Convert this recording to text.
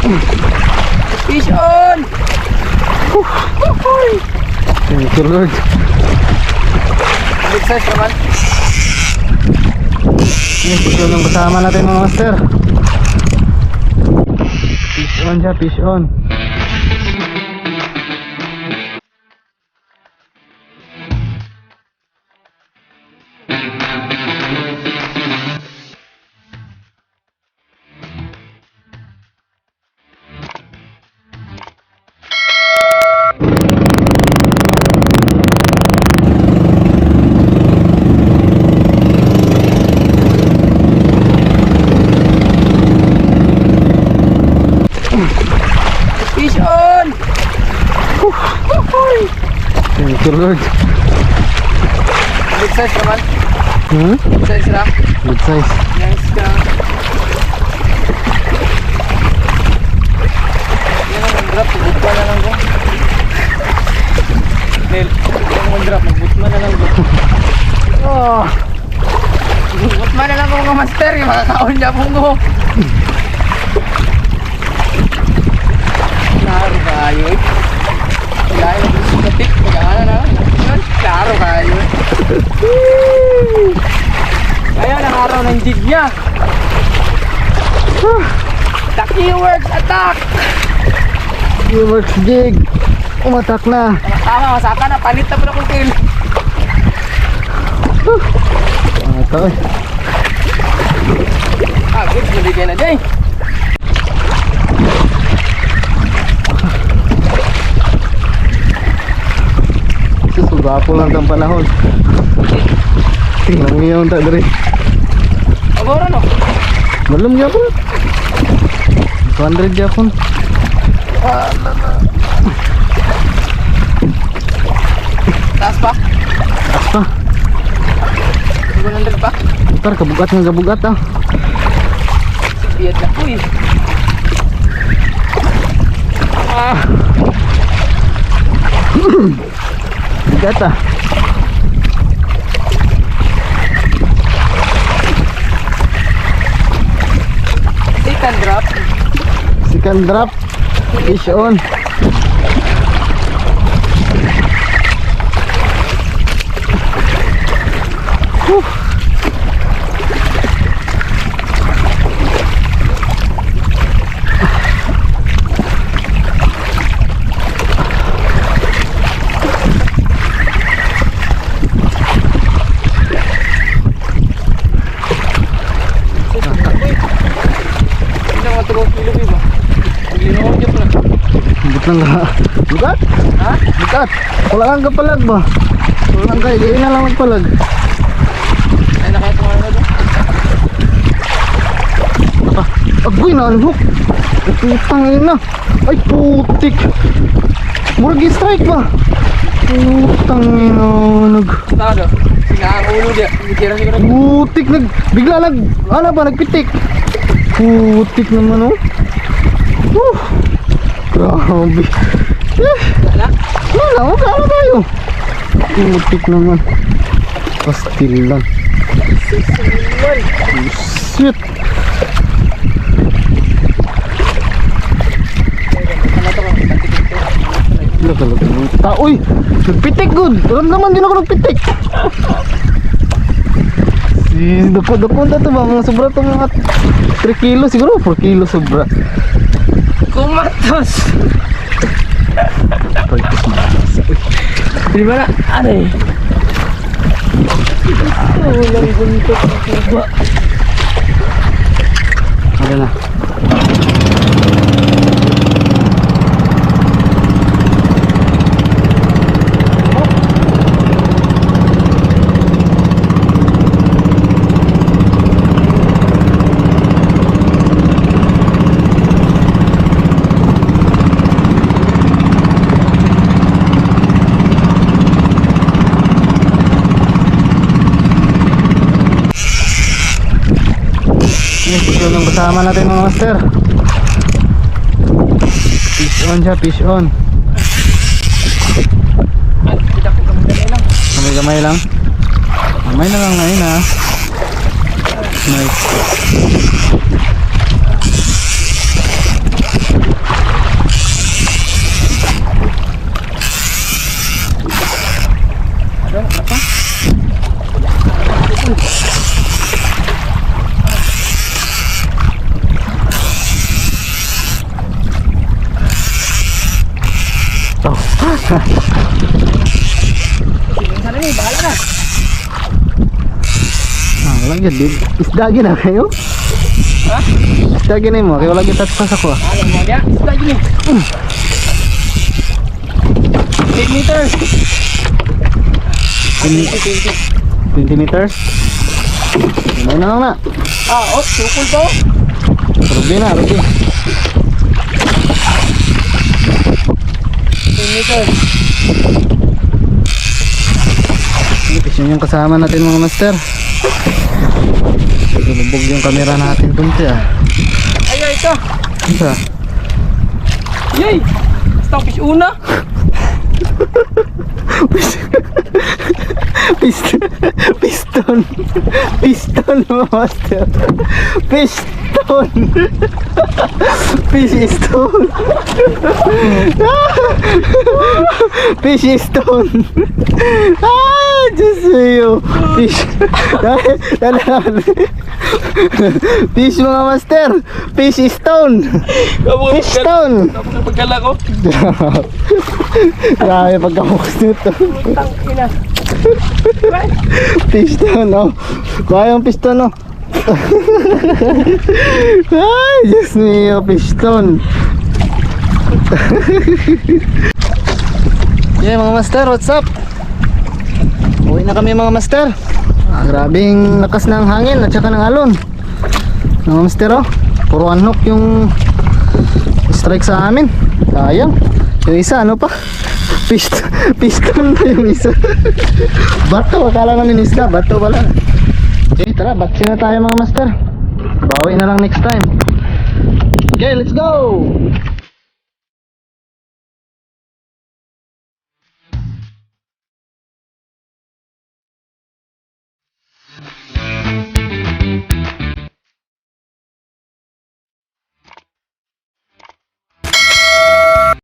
Fish on! Thank you Lord. Big size naman. Yes, ito yung kasama natin mga master. Fish on siya, fish on. Fish on! Thank you Lord. Big size naman. Good Big size na. size. Nice ka. Yan ang drop. Magbutma na lang ko. Nel, yan ang drop. Magbutma na lang ko. Oh! Magbutma na lang ko mga master. Yung mga kaon niya po ko. Klaro kayo eh. Dahil ang gusto ka tik. Magkakala na lang. Klaro kayo eh. Ngayon ang araw ng jig niya. The keywords attack. Keywords jig. Umatak na. Tama, masaka na. Palit na po na kong kill. Ito eh. Good. Nabigyan na dyan. Susugapo lang ang panahon. Tingnan niyo yung tagre. Agora no? Malam yapon. 200 yapon. Taas pa? Taas pa. 100 pa? Ntar kabugat nga kabugat ah. Biyad na po eh. Bigat ah. Second drop. Second drop. Fish on. Bugat lang ka. Bugat? Ha? Bugat. Wala kang kapalag ba? Wala kang kayo. Di na lang magpalag. Ay nakatong ano doon? Agoy na unhook. Putang ina. Ay putik. Murag strike ba? Putang ina. Tado. Sinang ulo dia. Hindi kira siguro. Putik bigla ano ba nagpitik. Putik naman oh. Grabe. Wala? Wala, magkano tayo? Putik naman. Pastil lang. Shit. Uy, nagpitik good. Alam naman din ako nagpitik. Dako na to ba? Mga sobra to mga 3 kilo siguro. 4 kilo sobra. Kumatos! Pagkis matas. Di ba na? Ano eh? Walang buntot ang kuba. Ano na? Ito yung kasama natin mga master. Fish on siya, fish on. Kamay lang. Kamay na lang ngayon ha. Nice. Minsan na bahala na. Wala gid. Isda gid na kayo. Ha? Isda gid mo. Kaya wala gid tatas ako. Alam mo niya, isda gini. 10 meters. 20 meters. Ano na lang na. Sukul to. Rubi na, rubi. 10 meters. Ipis yun yung kasama natin mga master. Lubog yung camera natin kunti ah. Ay, ito. Isa. Yay! Stop fish una. Piston mga master. Piston Piston. Diyos sa'yo. Fish. Fish mga master. Piston. Piston. Pagkala ko. Grabe pagkamukas nito. Tang ina. Piston, oh. Kuha yung piston, oh. Ay, Diyos mio, piston. Yeah, mga master, what's up? Uwi na kami mga master. Grabing lakas ng hangin at saka ng alon. Mga master, oh. Puro unhook yung strike sa amin. Sayang. Yung isa, ano pa? Piston pa yung isa. Bato, akala namin isda. Bato pala. Okay, tara, baksin na tayo mga master. Bawi na lang next time. Okay, let's go!